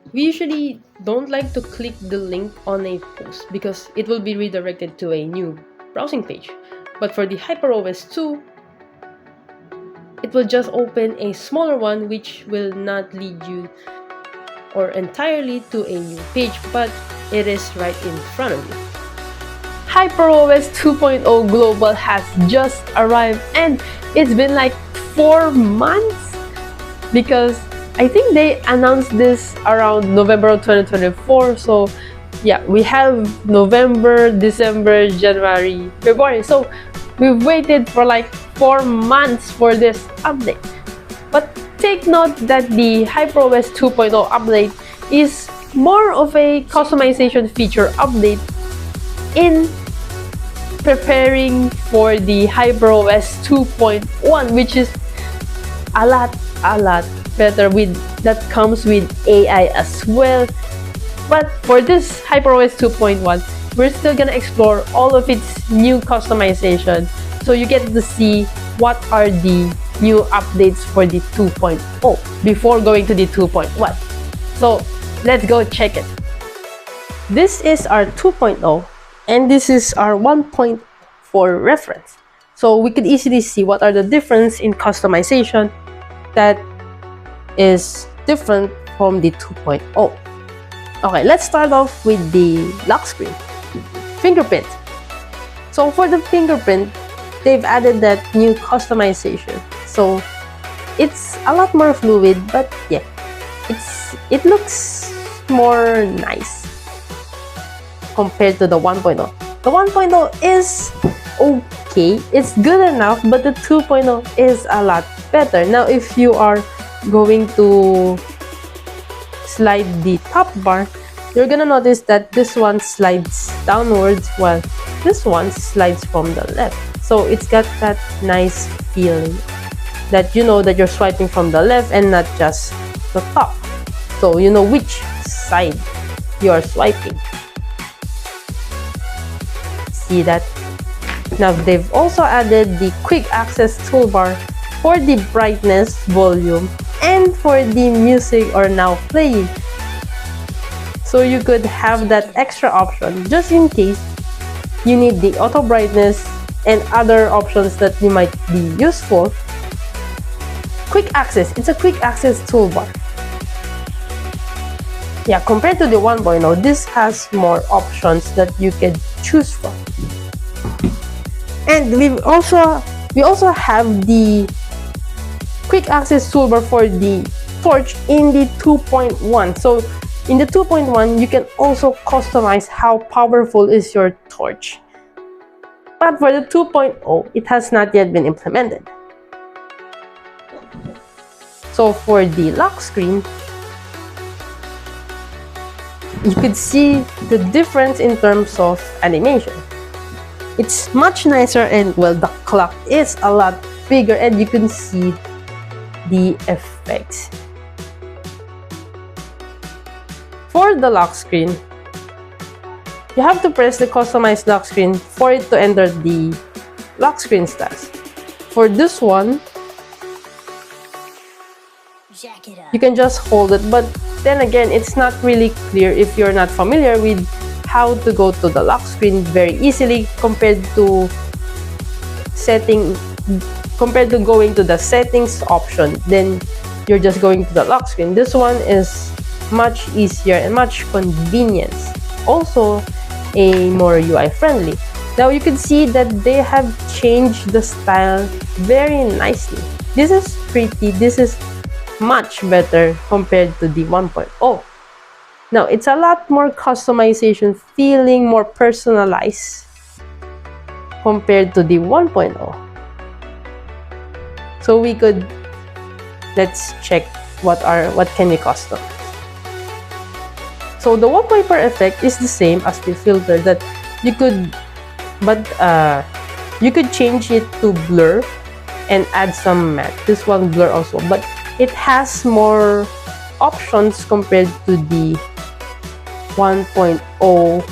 We usually don't like to click the link on a post because it will be redirected to a new browsing page. But for the HyperOS 2, it will just open a smaller one which will not lead you or entirely to a new page, but it is right in front of you. HyperOS 2.0 Global has just arrived and it's been like 4 months because I think they announced this around November of 2024. So yeah, we have November, December, January, February. So we've waited for like 4 months for this update. But take note that the HyperOS 2.0 update is more of a customization feature update in preparing for the HyperOS 2.1, which is a lot better with that comes with AI as well. But for this HyperOS 2.1, we're still gonna explore all of its new customization, so you get to see what are the new updates for the 2.0 before going to the 2.1. So let's go check it. This is our 2.0 and this is our 1.4 reference. So we could easily see what are the difference in customization that is different from the 2.0. Okay, let's start off with the lock screen. Fingerprint. So for the fingerprint, they've added that new customization. So it's a lot more fluid, but yeah, it looks more nice compared to the 1.0. The 1.0 is okay, it's good enough, but the 2.0 is a lot better. Now if you are going to slide the top bar, you're gonna notice that this one slides downwards while this one slides from the left. So it's got that nice feeling that you know that you're swiping from the left and not just the top. So you know which side you're swiping. See that? Now they've also added the quick access toolbar for the brightness, volume, and for the music or now playing. So you could have that extra option just in case you need the auto brightness and other options that you might be useful. Quick access, it's a quick access toolbar. Yeah, compared to the 1.0, this has more options that you can choose from. And we also have the quick access toolbar for the torch in the 2.1. So in the 2.1, you can also customize how powerful is your torch. But for the 2.0, it has not yet been implemented. So for the lock screen, you could see the difference in terms of animation. It's much nicer and well, the clock is a lot bigger and you can see the effects. For the lock screen, you have to press the customized lock screen for it to enter the lock screen stats. For this one, you can just hold it, but then again, it's not really clear if you're not familiar with how to go to the lock screen very easily compared to going to the settings option. Then you're just going to the lock screen. This one is much easier and much convenient. Also, a more UI friendly. Now you can see that they have changed the style very nicely. This is pretty. This is much better compared to the 1.0. Now it's a lot more customization, feeling more personalized compared to the 1.0. So let's check what can we custom. So the wallpaper effect is the same as the filter that you could, but you could change it to blur and add some matte. This one blur also, but it has more options compared to the 1.0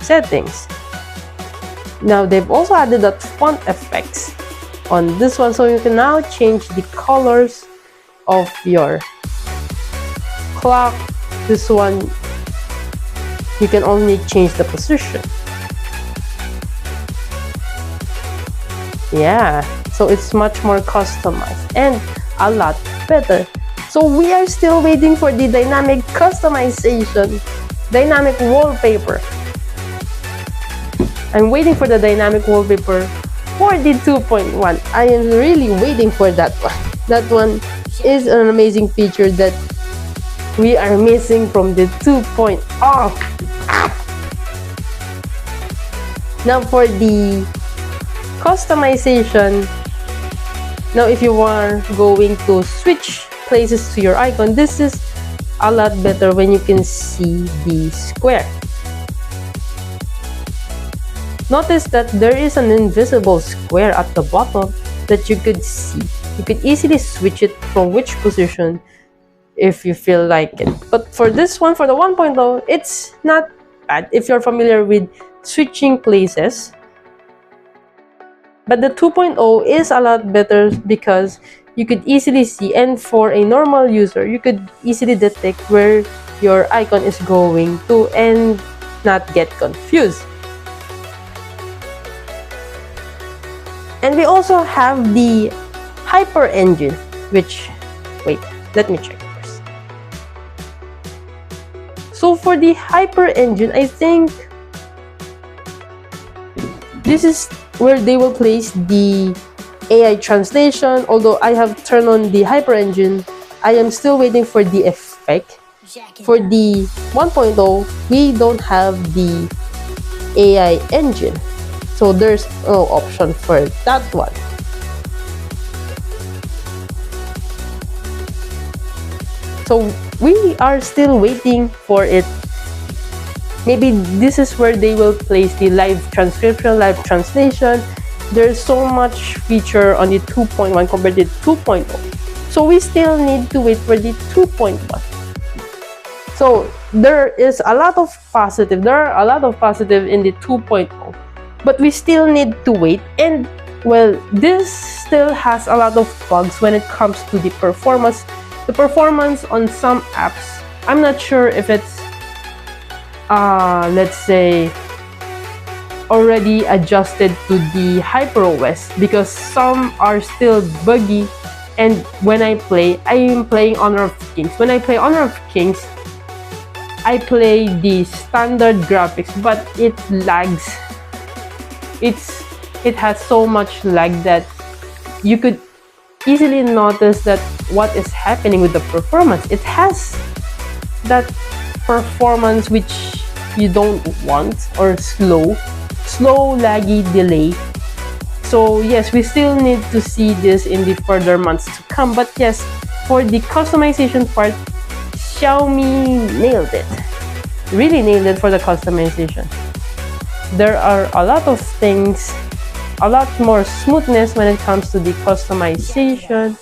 settings. Now they've also added that font effects on this one, so you can now change the colors of your clock. This one, you can only change the position. Yeah, so it's much more customized and a lot better. So we are still waiting for the dynamic customization, dynamic wallpaper. I'm waiting for the dynamic wallpaper for the 2.1. I am really waiting for that one. That one is an amazing feature that we are missing from the 2.0. Now for the customization, now if you are going to switch places to your icon, this is a lot better when you can see the square. Notice that there is an invisible square at the bottom that you could see. You could easily switch it from which position if you feel like it. But for this one, for the 1.0, it's not bad if you're familiar with switching places. But the 2.0 is a lot better because you could easily see, and for a normal user, you could easily detect where your icon is going to and not get confused. And we also have the Hyper Engine, which, wait, let me check first. So for the Hyper Engine, I think this is where they will place the AI translation. Although I have turned on the Hyper Engine, I am still waiting for the effect. For the 1.0, we don't have the AI engine, so there's no option for that one. So we are still waiting for it. Maybe this is where they will place the live transcription, live translation. There's so much feature on the 2.1 compared to 2.0. So we still need to wait for the 2.1. So there is a lot of positive. There are a lot of positive in the 2.0. But we still need to wait, and well, this still has a lot of bugs when it comes to the performance. The performance on some apps, I'm not sure if it's let's say already adjusted to the HyperOS, because some are still buggy. And when I am playing Honor of Kings. When I play Honor of Kings, I play the standard graphics, but it lags. It has so much lag that you could easily notice that what is happening with the performance. It has that performance which you don't want, or slow laggy delay. So yes, we still need to see this in the further months to come. But yes, for the customization part, Xiaomi nailed it. Really nailed it for the customization. There are a lot of things, a lot more smoothness when it comes to the customization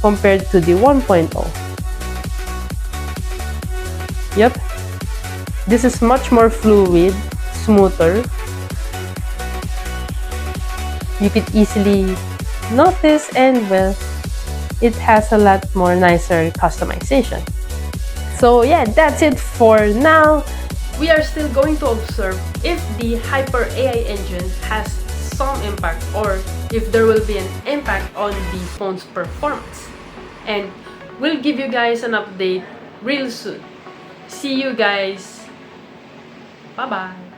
compared to the 1.0. Yep, this is much more fluid, smoother. You could easily notice, and well, it has a lot more nicer customization. So yeah, that's it for now. We are still going to observe if the Hyper AI engine has some impact, or if there will be an impact on the phone's performance. And we'll give you guys an update real soon. See you guys. Bye bye.